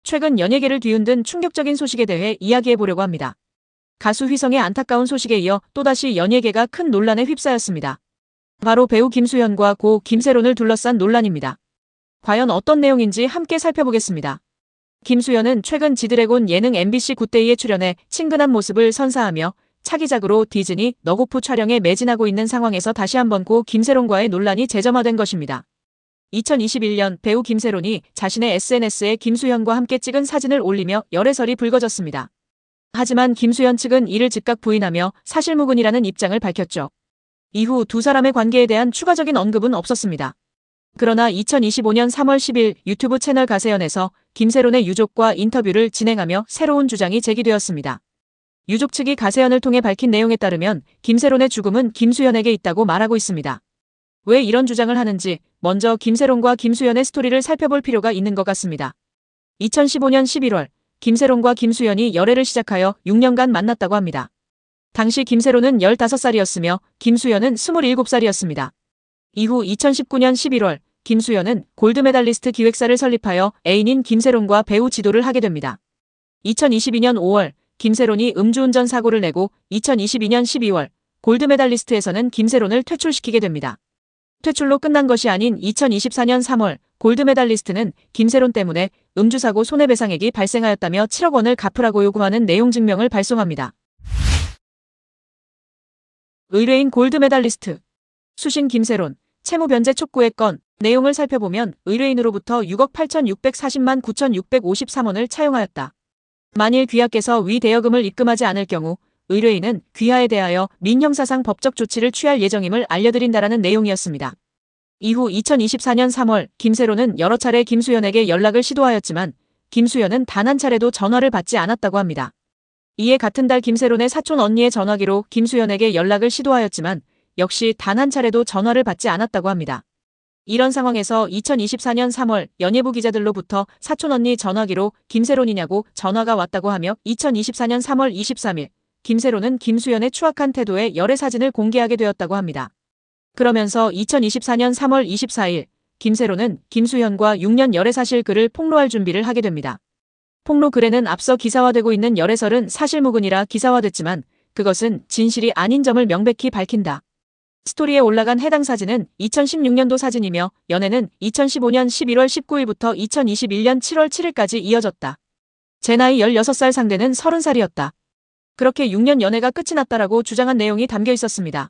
최근 연예계를 뒤흔든 충격적인 소식에 대해 이야기해보려고 합니다. 가수 휘성의 안타까운 소식에 이어 또다시 연예계가 큰 논란에 휩싸였습니다. 바로 배우 김수현과 고 김세론을 둘러싼 논란입니다. 과연 어떤 내용인지 함께 살펴보겠습니다. 김수현은 최근 지드래곤 예능 MBC 굿데이에 출연해 친근한 모습을 선사하며 차기작으로 디즈니 너고프 촬영에 매진하고 있는 상황에서 다시 한번 고 김세론과의 논란이 재점화된 것입니다. 2021년 배우 김세론이 자신의 SNS에 김수현과 함께 찍은 사진을 올리며 열애설이 불거졌습니다. 하지만 김수현 측은 이를 즉각 부인하며 사실무근이라는 입장을 밝혔죠. 이후 두 사람의 관계에 대한 추가적인 언급은 없었습니다. 그러나 2025년 3월 10일 유튜브 채널 가세연에서 김세론의 유족과 인터뷰를 진행하며 새로운 주장이 제기되었습니다. 유족 측이 가세연을 통해 밝힌 내용에 따르면 김세론의 죽음은 김수현에게 있다고 말하고 있습니다. 왜 이런 주장을 하는지 먼저 김세론과 김수현의 스토리를 살펴볼 필요가 있는 것 같습니다. 2015년 11월 김세론과 김수현이 열애를 시작하여 6년간 만났다고 합니다. 당시 김세론은 15살이었으며 김수현은 27살이었습니다. 이후 2019년 11월 김수현은 골드메달리스트 기획사를 설립하여 애인인 김세론과 배우 지도를 하게 됩니다. 2022년 5월 김세론이 음주운전 사고를 내고 2022년 12월 골드메달리스트에서는 김세론을 퇴출시키게 됩니다. 퇴출로 끝난 것이 아닌 2024년 3월 골드메달리스트는 김세론 때문에 음주사고 손해배상액이 발생하였다며 7억 원을 갚으라고 요구하는 내용 증명을 발송합니다. 의뢰인 골드메달리스트 수신 김세론 채무 변제 촉구의 건 내용을 살펴보면 의뢰인으로부터 6억 8,640만 9,653원을 차용하였다. 만일 귀하께서 위 대여금을 입금하지 않을 경우 의뢰인은 귀하에 대하여 민형사상 법적 조치를 취할 예정임을 알려드린다라는 내용이었습니다. 이후 2024년 3월 김세론은 여러 차례 김수현에게 연락을 시도하였지만 김수현은 단 한 차례도 전화를 받지 않았다고 합니다. 이에 같은 달 김세론의 사촌 언니의 전화기로 김수현에게 연락을 시도하였지만 역시 단 한 차례도 전화를 받지 않았다고 합니다. 이런 상황에서 2024년 3월 연예부 기자들로부터 사촌 언니 전화기로 김세론이냐고 전화가 왔다고 하며 2024년 3월 23일 김세론은 김수현의 추악한 태도에 열애 사진을 공개하게 되었다고 합니다. 그러면서 2024년 3월 24일 김세론은 김수현과 6년 열애 사실 글을 폭로할 준비를 하게 됩니다. 폭로 글에는 앞서 기사화되고 있는 열애설은 사실무근이라 기사화됐지만 그것은 진실이 아닌 점을 명백히 밝힌다. 스토리에 올라간 해당 사진은 2016년도 사진이며 연애는 2015년 11월 19일부터 2021년 7월 7일까지 이어졌다. 제 나이 16살 상대는 30살이었다. 그렇게 6년 연애가 끝이 났다라고 주장한 내용이 담겨 있었습니다.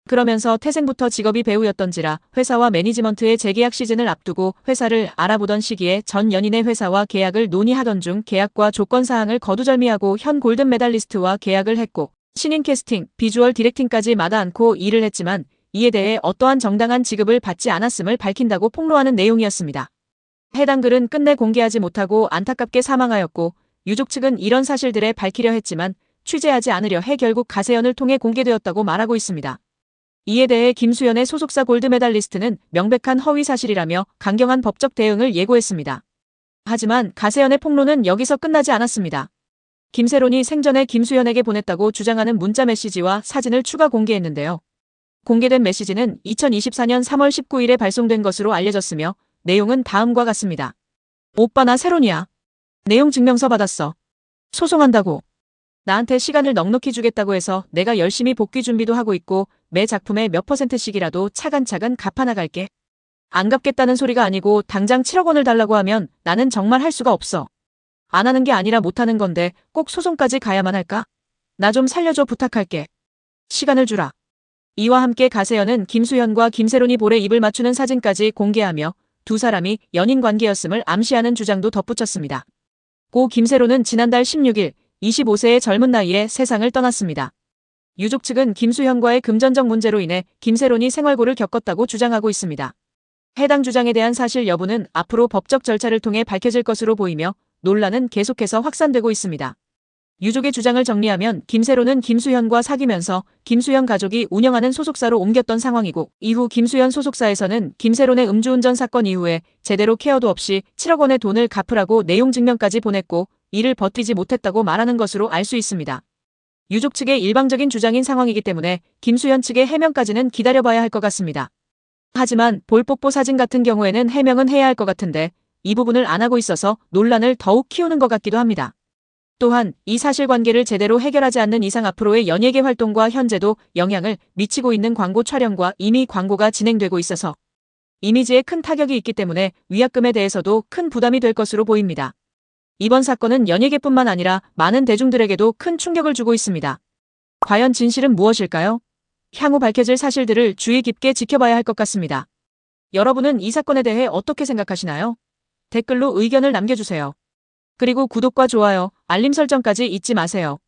그러면서 태생부터 직업이 배우였던지라 회사와 매니지먼트의 재계약 시즌을 앞두고 회사를 알아보던 시기에 전 연인의 회사와 계약을 논의하던 중 계약과 조건 사항을 거두절미하고 현 골든 메달리스트와 계약을 했고 신인 캐스팅, 비주얼 디렉팅까지 마다 않고 일을 했지만 이에 대해 어떠한 정당한 지급을 받지 않았음을 밝힌다고 폭로하는 내용이었습니다. 해당 글은 끝내 공개하지 못하고 안타깝게 사망하였고 유족 측은 이런 사실들에 밝히려 했지만 취재하지 않으려 해 결국 가세연을 통해 공개되었다고 말하고 있습니다. 이에 대해 김수현의 소속사 골드메달리스트는 명백한 허위 사실이라며 강경한 법적 대응을 예고했습니다. 하지만 가세연의 폭로는 여기서 끝나지 않았습니다. 김세론이 생전에 김수현에게 보냈다고 주장하는 문자 메시지와 사진을 추가 공개했는데요. 공개된 메시지는 2024년 3월 19일에 발송된 것으로 알려졌으며 내용은 다음과 같습니다. 오빠 나 세론이야. 내용 증명서 받았어. 소송한다고. 나한테 시간을 넉넉히 주겠다고 해서 내가 열심히 복귀 준비도 하고 있고 매 작품에 몇 %씩이라도 차근차근 갚아나갈게. 안 갚겠다는 소리가 아니고 당장 7억 원을 달라고 하면 나는 정말 할 수가 없어. 안 하는 게 아니라 못하는 건데 꼭 소송까지 가야만 할까? 나 좀 살려줘 부탁할게. 시간을 주라. 이와 함께 가세연은 김수현과 김세론이 볼에 입을 맞추는 사진까지 공개하며 두 사람이 연인 관계였음을 암시하는 주장도 덧붙였습니다. 고 김세론은 지난달 16일 25세의 젊은 나이에 세상을 떠났습니다. 유족 측은 김수현과의 금전적 문제로 인해 김세론이 생활고를 겪었다고 주장하고 있습니다. 해당 주장에 대한 사실 여부는 앞으로 법적 절차를 통해 밝혀질 것으로 보이며 논란은 계속해서 확산되고 있습니다. 유족의 주장을 정리하면 김세론은 김수현과 사귀면서 김수현 가족이 운영하는 소속사로 옮겼던 상황이고 이후 김수현 소속사에서는 김세론의 음주운전 사건 이후에 제대로 케어도 없이 7억 원의 돈을 갚으라고 내용 증명까지 보냈고 이를 버티지 못했다고 말하는 것으로 알 수 있습니다. 유족 측의 일방적인 주장인 상황이기 때문에 김수현 측의 해명까지는 기다려봐야 할 것 같습니다. 하지만 볼뽀뽀 사진 같은 경우에는 해명은 해야 할 것 같은데 이 부분을 안 하고 있어서 논란을 더욱 키우는 것 같기도 합니다. 또한 이 사실관계를 제대로 해결하지 않는 이상 앞으로의 연예계 활동과 현재도 영향을 미치고 있는 광고 촬영과 이미 광고가 진행되고 있어서 이미지에 큰 타격이 있기 때문에 위약금에 대해서도 큰 부담이 될 것으로 보입니다. 이번 사건은 연예계뿐만 아니라 많은 대중들에게도 큰 충격을 주고 있습니다. 과연 진실은 무엇일까요? 향후 밝혀질 사실들을 주의 깊게 지켜봐야 할 것 같습니다. 여러분은 이 사건에 대해 어떻게 생각하시나요? 댓글로 의견을 남겨주세요. 그리고 구독과 좋아요, 알림 설정까지 잊지 마세요.